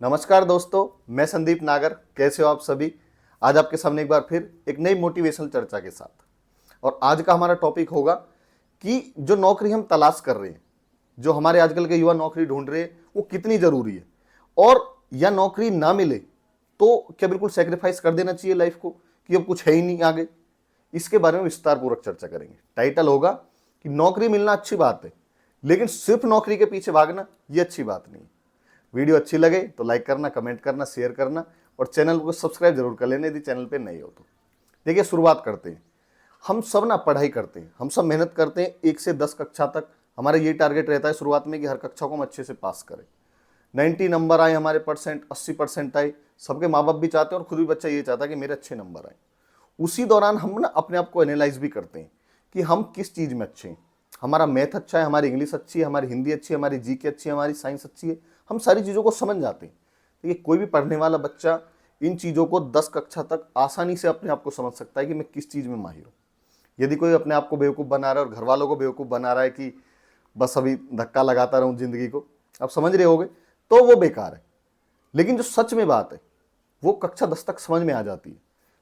नमस्कार दोस्तों, मैं संदीप नागर। कैसे हो आप सभी? आज आपके सामने एक बार फिर एक नई मोटिवेशनल चर्चा के साथ। और आज का हमारा टॉपिक होगा कि जो नौकरी हम तलाश कर रहे हैं, जो हमारे आजकल के युवा नौकरी ढूंढ रहे हैं, वो कितनी जरूरी है। और या नौकरी ना मिले तो क्या बिल्कुल सेक्रीफाइस कर देना चाहिए लाइफ को कि अब कुछ है ही नहीं आगे। इसके बारे में विस्तार पूर्वक चर्चा करेंगे। टाइटल होगा कि नौकरी मिलना अच्छी बात है, लेकिन सिर्फ नौकरी के पीछे भागना ये अच्छी बात नहीं। वीडियो अच्छी लगे तो लाइक करना, कमेंट करना, शेयर करना और चैनल को सब्सक्राइब जरूर कर लेना यदि चैनल पे नए हो तो। देखिए, शुरुआत करते हैं। हम सब ना पढ़ाई करते हैं, हम सब मेहनत करते हैं 1 से 10 कक्षा तक। हमारा ये टारगेट रहता है शुरुआत में कि हर कक्षा को हम अच्छे से पास करें। 90 नंबर आए हमारे, परसेंट 80% आए। सबके माँ बाप भी चाहते हैं और खुद भी बच्चा ये चाहता है कि मेरे अच्छे नंबर आए। उसी दौरान हम ना अपने आप को एनालाइज भी करते हैं कि हम किस चीज़ में अच्छे हैं। हमारा मैथ अच्छा है, हमारी इंग्लिश अच्छी है, हमारी हिंदी अच्छी है, हमारी जीके अच्छी है, हमारी साइंस अच्छी है। हम सारी चीज़ों को समझ जाते हैं। देखिए, कोई भी पढ़ने वाला बच्चा इन चीज़ों को 10 कक्षा तक आसानी से अपने आप को समझ सकता है कि मैं किस चीज़ में माहिर हूँ। यदि कोई अपने आप को बेवकूफ़ बना रहा है और घर वालों को बेवकूफ़ बना रहा है कि बस अभी धक्का लगाता रहूँ जिंदगी को, आप समझ रहे होगे, तो वो बेकार है। लेकिन जो सच में बात है वो कक्षा 10 तक समझ में आ जाती है।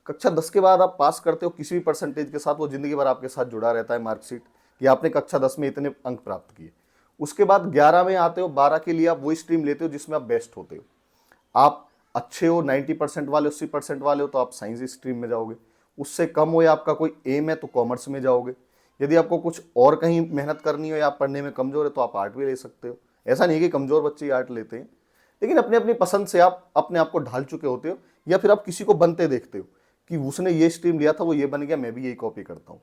कक्षा 10 के बाद आप पास करते हो किसी भी परसेंटेज के साथ, वो जिंदगी भर आपके साथ जुड़ा रहता है मार्कशीट कि आपने कक्षा 10 में इतने अंक प्राप्त किए। उसके बाद 11 में आते हो, 12 के लिए आप वही स्ट्रीम लेते हो जिसमें आप बेस्ट होते हो। आप अच्छे हो, 90% वाले, 80% वाले हो तो आप साइंस स्ट्रीम में जाओगे। उससे कम हो या आपका कोई एम है तो कॉमर्स में जाओगे। यदि आपको कुछ और कहीं मेहनत करनी हो या आप पढ़ने में कमजोर है तो आप आर्ट भी ले सकते हो। ऐसा नहीं है कि कमजोर बच्चे ही आर्ट लेते हैं, लेकिन अपनी अपनी पसंद से आप अपने आप को ढाल चुके होते हो, या फिर आप किसी को बनते देखते हो कि उसने ये स्ट्रीम लिया था, वो ये बन गया, मैं भी यही कॉपी करता हूँ।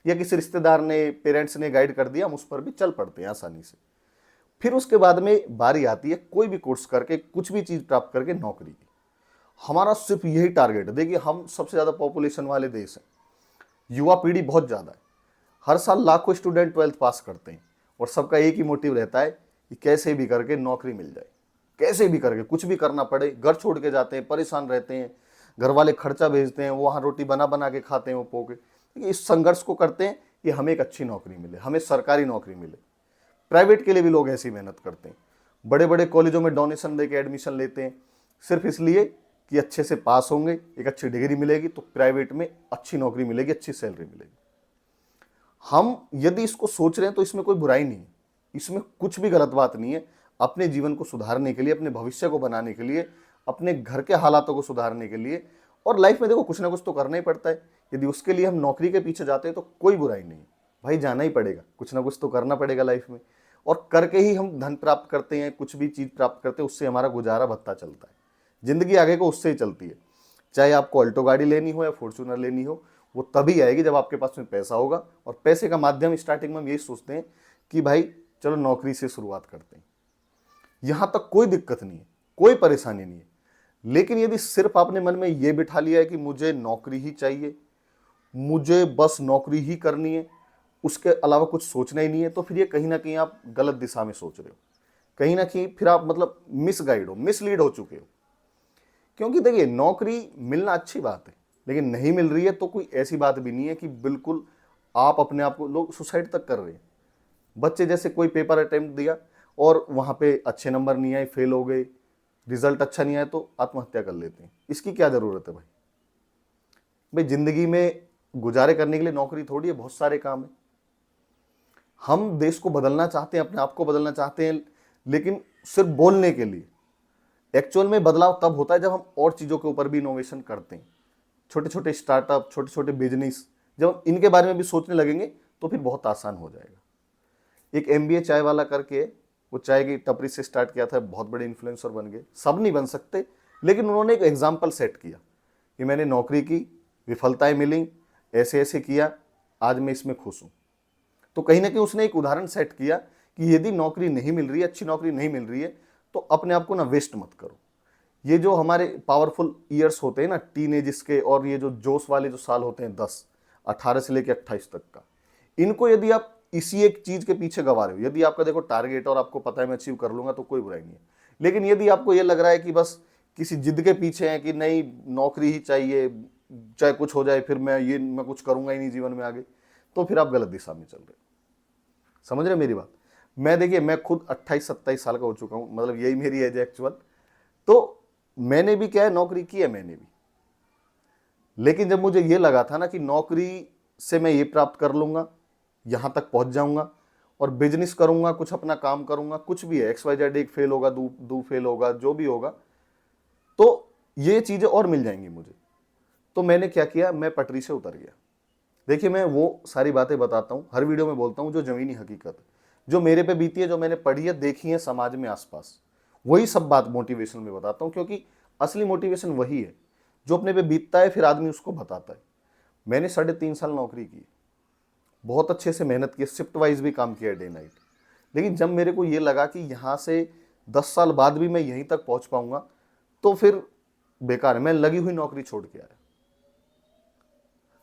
या किसी रिश्तेदार ने, पेरेंट्स ने गाइड कर दिया, हम उस पर भी चल पड़ते हैं आसानी से। फिर उसके बाद में बारी आती है कोई भी कोर्स करके, कुछ भी चीज प्राप्त करके नौकरी की। हमारा सिर्फ यही टारगेट है। देखिए, हम सबसे ज्यादा पॉपुलेशन वाले देश हैं, युवा पीढ़ी बहुत ज्यादा है। हर साल लाखों स्टूडेंट 12th पास करते हैं और सबका एक ही मोटिव रहता है कि कैसे भी करके नौकरी मिल जाए। कैसे भी करके कुछ भी करना पड़े, घर छोड़ के जाते हैं, परेशान रहते हैं, घर वाले खर्चा भेजते हैं, वहाँ रोटी बना बना के खाते हैं वो पोके। इस संघर्ष को करते हैं कि हमें एक अच्छी नौकरी मिले, हमें सरकारी नौकरी मिले। प्राइवेट के लिए भी लोग ऐसी मेहनत करते हैं, बड़े बड़े कॉलेजों में डोनेशन देके एडमिशन लेते हैं सिर्फ इसलिए कि अच्छे से पास होंगे, एक अच्छी डिग्री मिलेगी तो प्राइवेट में अच्छी नौकरी मिलेगी, अच्छी सैलरी मिलेगी। हम यदि इसको सोच रहे हैं तो इसमें कोई बुराई नहीं है, इसमें कुछ भी गलत बात नहीं है। अपने जीवन को सुधारने के लिए, अपने भविष्य को बनाने के लिए, अपने घर के हालातों को सुधारने के लिए, और लाइफ में देखो कुछ ना कुछ तो करना ही पड़ता है। यदि उसके लिए हम नौकरी के पीछे जाते हैं तो कोई बुराई नहीं है। भाई, जाना ही पड़ेगा, कुछ ना कुछ तो करना पड़ेगा लाइफ में। और करके ही हम धन प्राप्त करते हैं, कुछ भी चीज प्राप्त करते हैं, उससे हमारा गुजारा भत्ता चलता है। जिंदगी आगे को उससे ही चलती है। चाहे आपको अल्टो गाड़ी लेनी हो या फॉर्च्यूनर लेनी हो, वो तभी आएगी जब आपके पास में पैसा होगा। और पैसे का माध्यम स्टार्टिंग में हम यही सोचते हैं कि भाई चलो नौकरी से शुरुआत करते हैं। यहां तक कोई दिक्कत नहीं है, कोई परेशानी नहीं है। लेकिन यदि सिर्फ आपने मन में यह बिठा लिया है कि मुझे नौकरी ही चाहिए, मुझे बस नौकरी ही करनी है, उसके अलावा कुछ सोचना ही नहीं है, तो फिर ये कहीं ना कहीं आप गलत दिशा में सोच रहे हो। कहीं ना कहीं फिर आप मतलब मिसगाइड हो, मिसलीड हो चुके हो। क्योंकि देखिए, नौकरी मिलना अच्छी बात है, लेकिन नहीं मिल रही है तो कोई ऐसी बात भी नहीं है कि बिल्कुल आप अपने आप को, लोग सुसाइड तक कर रहे हैं। बच्चे जैसे कोई पेपर अटेम्प्ट दिया और वहां पे अच्छे नंबर नहीं आए, फेल हो गए, रिजल्ट अच्छा नहीं आया तो आत्महत्या कर लेते हैं। इसकी क्या जरूरत है भाई? भाई, जिंदगी में गुजारे करने के लिए नौकरी थोड़ी है, बहुत सारे काम है। हम देश को बदलना चाहते हैं, अपने आप को बदलना चाहते हैं, लेकिन सिर्फ बोलने के लिए। एक्चुअल में बदलाव तब होता है जब हम और चीजों के ऊपर भी इनोवेशन करते हैं। छोटे छोटे स्टार्टअप, छोटे छोटे बिजनेस, जब हम इनके बारे में भी सोचने लगेंगे तो फिर बहुत आसान हो जाएगा। एक एमबीए चाय वाला करके, वो चाय की टपरी से स्टार्ट किया था, बहुत बड़े इन्फ्लुएंसर बन गए। सब नहीं बन सकते, लेकिन उन्होंने एक एग्जाम्पल सेट किया कि मैंने नौकरी की, विफलताएं मिली, ऐसे ऐसे किया, आज मैं इसमें खुश हूं। तो कहीं ना कहीं उसने एक उदाहरण सेट किया कि यदि नौकरी नहीं मिल रही है, अच्छी नौकरी नहीं मिल रही है, तो अपने आप को ना वेस्ट मत करो। ये जो हमारे पावरफुल ईयर्स होते हैं ना, टीनेज के, और ये जो जोश वाले जो साल होते हैं, 18 से लेकर 28 तक का, इनको यदि आप इसी एक चीज के पीछे गवा रहे हो, यदि आपका देखो टारगेट और आपको पता है मैं अचीव कर लूंगा, तो कोई बुराई नहीं है। लेकिन यदि आपको ये लग रहा है कि बस किसी जिद के पीछे है कि नहीं नौकरी ही चाहिए, चाहे कुछ हो जाए, फिर मैं कुछ करूंगा ही नहीं जीवन में आगे, तो फिर आप गलत दिशा में चल रहे हो। समझ रहे मेरी बात? मैं देखिए, मैं खुद 28-27 साल का हो चुका हूं, मतलब यही मेरी एज है एक्चुअल। तो मैंने भी क्या है, नौकरी की है मैंने भी, लेकिन जब मुझे ये लगा था ना कि नौकरी से मैं ये प्राप्त कर लूंगा, यहां तक पहुंच जाऊंगा और बिजनेस करूंगा, कुछ अपना काम करूंगा, कुछ भी है, XYZ, एक फेल होगा, दो दो फेल होगा, जो भी होगा, तो ये चीजें और मिल जाएंगी मुझे। तो मैंने क्या किया, मैं पटरी से उतर गया। देखिए, मैं वो सारी बातें बताता हूँ, हर वीडियो में बोलता हूँ जो जमीनी हकीकत है, जो मेरे पे बीती है, जो मैंने पढ़ी है, देखी है समाज में आसपास, वही सब बात मोटिवेशन में बताता हूँ, क्योंकि असली मोटिवेशन वही है जो अपने पे बीतता है, फिर आदमी उसको बताता है। मैंने 3.5 साल नौकरी की, बहुत अच्छे से मेहनत की, शिफ्ट वाइज भी काम किया, डे नाइट। लेकिन जब मेरे को ये लगा कि यहाँ से 10 साल बाद भी मैं यहीं तक पहुंच पाऊंगा, तो फिर बेकार है। मैं लगी हुई नौकरी छोड़ के आया।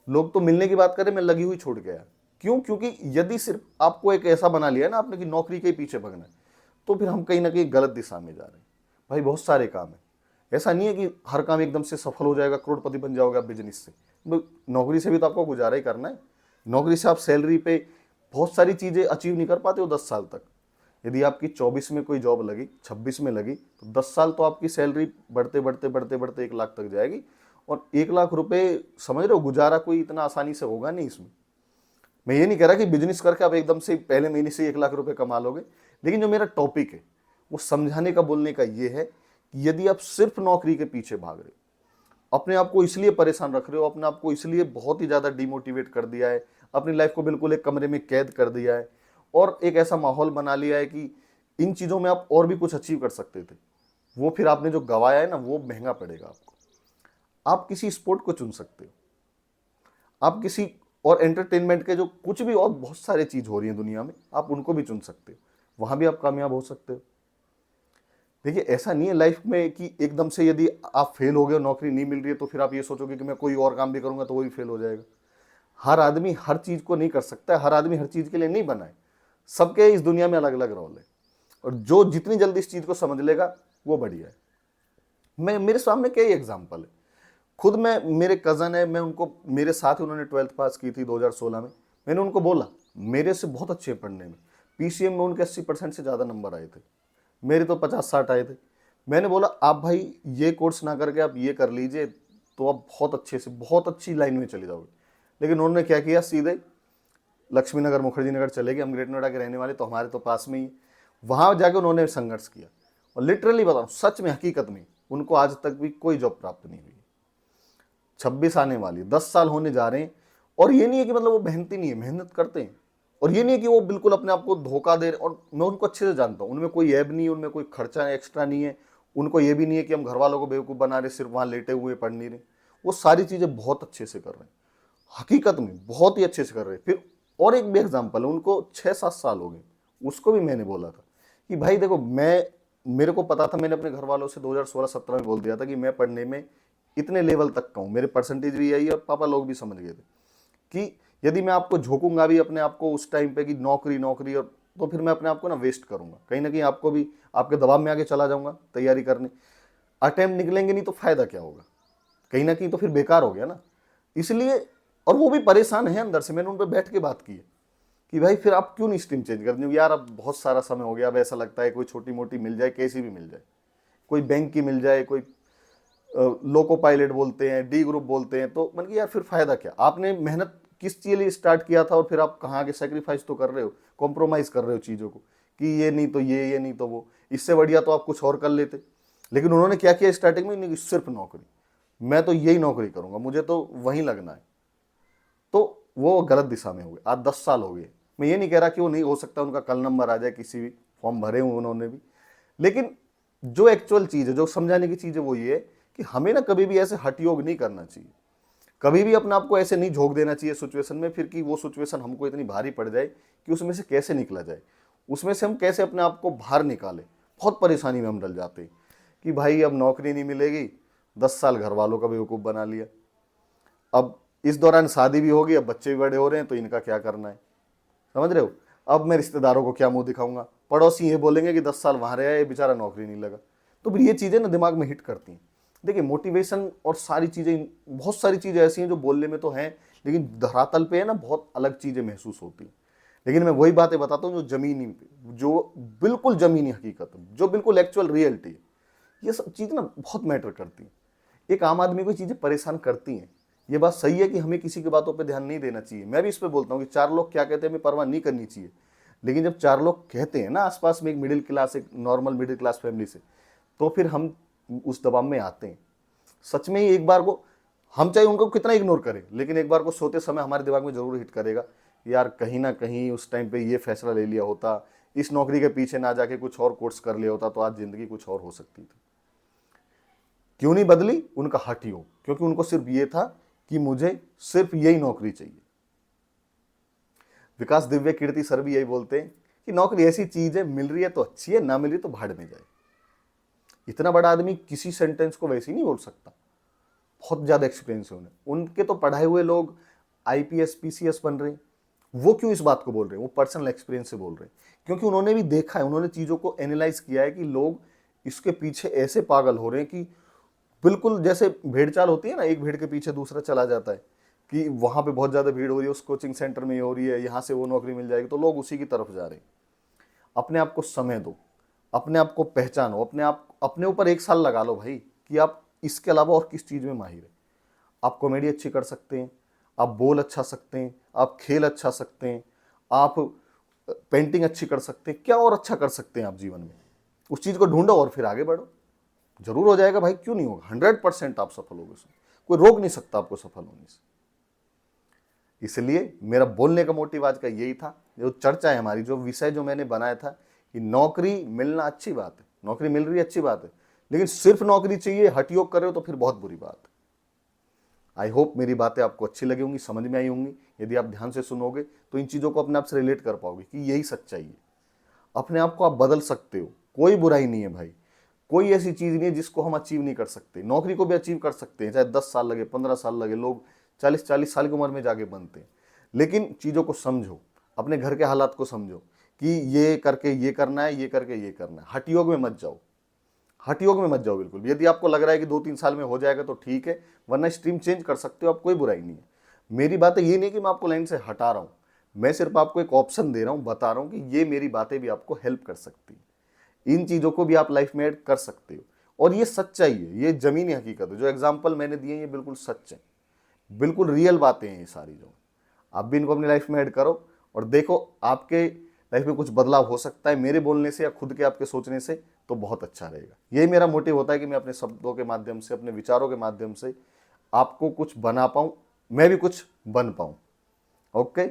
लोग तो मिलने की बात करें, मैं लगी हुई छोड़ के आया। क्यों? क्योंकि यदि सिर्फ आपको एक ऐसा बना लिया ना आपने कि नौकरी के पीछे भगना है, तो फिर हम कहीं ना कहीं गलत दिशा में जा रहे हैं। भाई, बहुत सारे काम है, ऐसा नहीं है कि हर काम एकदम से सफल हो जाएगा, करोड़पति बन जाओगे आप बिजनेस से। नौकरी से भी तो आपको गुजारा ही करना है। नौकरी से आप सैलरी पे बहुत सारी चीज़ें अचीव नहीं कर पाते हो 10 साल तक। यदि आपकी 24 में कोई जॉब लगी, 26 में लगी, तो 10 साल तो आपकी सैलरी बढ़ते बढ़ते बढ़ते बढ़ते 1 लाख तक जाएगी। और 1 लाख रुपए, समझ रहे हो, गुजारा कोई इतना आसानी से होगा नहीं इसमें। मैं ये नहीं कह रहा कि बिजनेस करके आप एकदम से पहले महीने से 1 लाख रुपए कमा लोगे, लेकिन जो मेरा टॉपिक है वो समझाने का, बोलने का ये है कि यदि आप सिर्फ नौकरी के पीछे भाग रहे हो, अपने आप को इसलिए परेशान रख रहे हो, अपने आप को इसलिए बहुत ही ज़्यादा डिमोटिवेट कर दिया है, अपनी लाइफ को बिल्कुल एक कमरे में कैद कर दिया है और एक ऐसा माहौल बना लिया है कि इन चीज़ों में आप और भी कुछ अचीव कर सकते थे, वो फिर आपने जो गवाया है ना, वो महंगा पड़ेगा आपको। आप किसी स्पोर्ट को चुन सकते हो, आप किसी और एंटरटेनमेंट के जो कुछ भी और बहुत सारी चीज़ हो रही है दुनिया में, आप उनको भी चुन सकते हो, वहाँ भी आप कामयाब हो सकते हो। देखिए, ऐसा नहीं है लाइफ में कि एकदम से यदि आप फेल हो गए और नौकरी नहीं मिल रही है तो फिर आप ये सोचोगे कि मैं कोई और काम भी करूंगा तो वो भी फेल हो जाएगा। हर आदमी हर चीज़ को नहीं कर सकता है, हर आदमी हर चीज़ के लिए नहीं बना है। सबके इस दुनिया में अलग अलग रोल है, और जो जितनी जल्दी इस चीज़ को समझ लेगा वो बढ़िया है। मेरे सामने कई एग्जाम्पल है। खुद मैं, मेरे कज़न है, मैं उनको, मेरे साथ ही उन्होंने 12th पास की थी 2016 में। मैंने उनको बोला, मेरे से बहुत अच्छे पढ़ने में, PCM में उनके 80% से ज़्यादा नंबर आए थे, मेरे तो 50-60 आए थे। मैंने बोला, आप भाई ये कोर्स ना करके आप ये कर लीजिए, तो आप बहुत अच्छे से, बहुत अच्छी लाइन में चले जाओगे। लेकिन उन्होंने क्या किया, सीधे लक्ष्मी नगर, मुखर्जी नगर चले गए। हम ग्रेट नोएडा के रहने वाले, तो हमारे तो पास में ही, वहाँ जाके उन्होंने संघर्ष किया। और लिटरली बताऊँ, सच में, हकीकत में, उनको आज तक भी कोई जॉब प्राप्त नहीं हुई। 26 आने वाली, 10 साल होने जा रहे हैं, और ये नहीं है कि मतलब वो मेहनती नहीं है, मेहनत करते हैं। और ये नहीं है कि वो बिल्कुल अपने आप को धोखा दे रहे, और मैं उनको अच्छे से जानता हूँ, उनमें कोई ऐब नहीं है, उनमें कोई खर्चा एक्स्ट्रा नहीं है। उनको ये भी नहीं है कि हम घर वालों को बेवकूफ़ बना रहे, सिर्फ वहाँ लेटे हुए पढ़ नहीं रहे। वो सारी चीज़ें बहुत अच्छे से कर रहे हैं, हकीकत में बहुत ही अच्छे से कर रहे हैं। फिर और एक भी एग्जाम्पल है, उनको 6-7 साल हो गए। उसको भी मैंने बोला था कि भाई देखो, मेरे को पता था, मैंने अपने घर वालों से 2016-17 में बोल दिया था कि मैं पढ़ने में इतने लेवल तक का हूँ, मेरे परसेंटेज भी यही, और पापा लोग भी समझ गए थे कि यदि मैं आपको झोंकूंगा भी अपने आप को उस टाइम पे कि नौकरी नौकरी, और तो फिर मैं अपने आप को ना वेस्ट करूंगा, कहीं ना कहीं आपको भी, आपके दबाव में आके चला जाऊंगा तैयारी करने। अटेम्प्ट निकलेंगे नहीं तो फायदा क्या होगा, कहीं ना कहीं तो फिर बेकार हो गया ना। इसलिए, और वो भी परेशान है अंदर से। मैंने उन पर बैठ के बात की है कि भाई फिर आप क्यों नहीं स्ट्रीम चेंज करते हो यार, अब बहुत सारा समय हो गया, अब ऐसा लगता है कोई छोटी मोटी मिल जाए, कैसी भी मिल जाए, कोई बैंक की मिल जाए, कोई लोको पायलट बोलते हैं, डी ग्रुप बोलते हैं, तो मतलब कि यार फिर फायदा क्या। आपने मेहनत किस चीज़ लिए स्टार्ट किया था, और फिर आप कहाँ आगे सेक्रीफाइस तो कर रहे हो, कॉम्प्रोमाइज़ कर रहे हो चीज़ों को, कि ये नहीं तो ये नहीं तो वो। इससे बढ़िया तो आप कुछ और कर लेते। लेकिन उन्होंने क्या किया स्टार्टिंग में, नहीं, सिर्फ नौकरी, मैं तो यही नौकरी करूंगा, मुझे तो वहीं लगना है। तो वो गलत दिशा में हो गए। आज 10 साल हो गए। मैं ये नहीं कह रहा कि वो नहीं हो सकता, उनका कल नंबर आ जाए, किसी भी फॉर्म भरे हुए उन्होंने भी। लेकिन जो एक्चुअल चीज़ है, जो समझाने की चीज़ है, वो ये है कि हमें ना कभी भी ऐसे हठयोग नहीं करना चाहिए, कभी भी अपने आप को ऐसे नहीं झोंक देना चाहिए सिचुएशन में, फिर कि वो सिचुएशन हमको इतनी भारी पड़ जाए कि उसमें से कैसे निकला जाए, उसमें से हम कैसे अपने आप को बाहर निकालें। बहुत परेशानी में हम डल जाते हैं कि भाई अब नौकरी नहीं मिलेगी, 10 साल घर वालों का बेवकूफ़ बना लिया, अब इस दौरान शादी भी होगी, अब बच्चे भी बड़े हो रहे हैं, तो इनका क्या करना है, समझ रहे हो। अब मैं रिश्तेदारों को क्या मुंह दिखाऊंगा, पड़ोसी ये बोलेंगे कि 10 साल वहाँ रहा है, ये बेचारा नौकरी नहीं लगा। तो फिर ये चीज़ें ना दिमाग में हिट करती हैं। देखिए, मोटिवेशन और सारी चीज़ें, बहुत सारी चीज़ें ऐसी हैं जो बोलने में तो हैं, लेकिन धरातल पे है ना बहुत अलग चीज़ें महसूस होती हैं। लेकिन मैं वही बातें बताता हूँ जो ज़मीनी, जो बिल्कुल ज़मीनी हकीकत, जो बिल्कुल एक्चुअल रियलिटी है। ये सब चीज़ ना बहुत मैटर करती हैं। एक आम आदमी को चीज़ें परेशान करती हैं। ये बात सही है कि हमें किसी की बातों पे ध्यान नहीं देना चाहिए। मैं भी इस पे बोलता हूँ कि 4 लोग क्या कहते हैं हमें परवाह नहीं करनी चाहिए। लेकिन जब 4 लोग कहते हैं ना आसपास में, एक मिडिल क्लास, एक नॉर्मल मिडिल क्लास फैमिली से, तो फिर हम उस दबाव में आते हैं। सच में ही एक बार को हम चाहे उनको कितना इग्नोर करें, लेकिन एक बार को सोते समय हमारे दिमाग में जरूर हिट करेगा, यार कहीं ना कहीं उस टाइम पे ये फैसला ले लिया होता, इस नौकरी के पीछे ना जाके कुछ और कोर्स कर लिया होता, तो आज जिंदगी कुछ और हो सकती थी। क्यों नहीं बदली? उनका हट योग, क्योंकि उनको सिर्फ ये था कि मुझे सिर्फ यही नौकरी चाहिए। विकास दिव्य कीर्ति सर भी यही बोलते हैं कि नौकरी ऐसी चीज है, मिल रही है तो अच्छी है, ना मिल रही तो भाड़ में जाए। इतना बड़ा आदमी किसी सेंटेंस को वैसे ही नहीं बोल सकता, बहुत ज्यादा एक्सपीरियंस है उन्हें। उनके तो पढ़ाए हुए लोग आईपीएस पीसीएस बन रहे हैं। वो क्यों इस बात को बोल रहे हैं? वो पर्सनल एक्सपीरियंस से बोल रहे हैं, क्योंकि उन्होंने भी देखा है, उन्होंने चीजों को एनालाइज किया है कि लोग इसके पीछे ऐसे पागल हो रहे हैं कि बिल्कुल जैसे भेड़ चाल होती है ना, एक भेड़ के पीछे दूसरा चला जाता है, कि वहां पे बहुत ज्यादा भीड़ हो रही है, उस कोचिंग सेंटर में ये हो रही है, यहाँ से वो नौकरी मिल जाएगी, तो लोग उसी की तरफ जा रहे हैं। अपने आप को समय दो, अपने आप को पहचानो, अपने ऊपर 1 साल लगा लो भाई कि आप इसके अलावा और किस चीज में माहिर है। आप कॉमेडी अच्छी कर सकते हैं, आप बोल अच्छा सकते हैं, आप खेल अच्छा सकते हैं, आप पेंटिंग अच्छी कर सकते हैं, क्या और अच्छा कर सकते हैं आप जीवन में? उस चीज को ढूंढो और फिर आगे बढ़ो। जरूर हो जाएगा भाई, क्यों नहीं होगा? 100% आप सफल होगे उसमें, कोई रोक नहीं सकता आपको सफल होने से। इसलिए मेरा बोलने का मोटिव आज का यही था। जो चर्चा है हमारी, जो विषय जो मैंने बनाया था कि नौकरी मिलना अच्छी बात है, नौकरी मिल रही है अच्छी बात है, लेकिन सिर्फ नौकरी चाहिए हठ योग कर रहे हो तो फिर बहुत बुरी बात है। आई होप मेरी बातें आपको अच्छी लगी होंगी, समझ में आई होंगी। यदि आप ध्यान से सुनोगे तो इन चीज़ों को अपने आप से रिलेट कर पाओगे कि यही सच्चाई है। अपने आप को आप बदल सकते हो, कोई बुराई नहीं है भाई। कोई ऐसी चीज़ नहीं है जिसको हम अचीव नहीं कर सकते। नौकरी को भी अचीव कर सकते हैं, चाहे 10 साल लगे, 15 साल लगे। लोग 40-40 साल की उम्र में जाके बनते हैं। लेकिन चीज़ों को समझो, अपने घर के हालात को समझो कि ये करके ये करना है, ये करके ये करना है। हठ योग में मत जाओ, हठ योग में मत जाओ बिल्कुल। यदि आपको लग रहा है कि 2-3 साल में हो जाएगा तो ठीक है, वरना स्ट्रीम चेंज कर सकते हो आप, कोई बुराई नहीं है। मेरी बातें ये नहीं कि मैं आपको लाइन से हटा रहा हूँ, मैं सिर्फ आपको एक ऑप्शन दे रहा हूँ, बता रहा हूँ कि ये मेरी बातें भी आपको हेल्प कर सकती है। इन चीज़ों को भी आप लाइफ में ऐड कर सकते हो, और ये सच्चाई है, ये जमीनी हकीकत है। जो एग्जाम्पल मैंने दिए ये बिल्कुल सच है, बिल्कुल रियल बातें हैं ये सारी। जो आप भी इनको अपनी लाइफ में ऐड करो और देखो आपके लाइफ में कुछ बदलाव हो सकता है मेरे बोलने से या खुद के आपके सोचने से, तो बहुत अच्छा रहेगा। यही मेरा मोटिव होता है कि मैं अपने शब्दों के माध्यम से, अपने विचारों के माध्यम से आपको कुछ बना पाऊँ, मैं भी कुछ बन पाऊँ। ओके।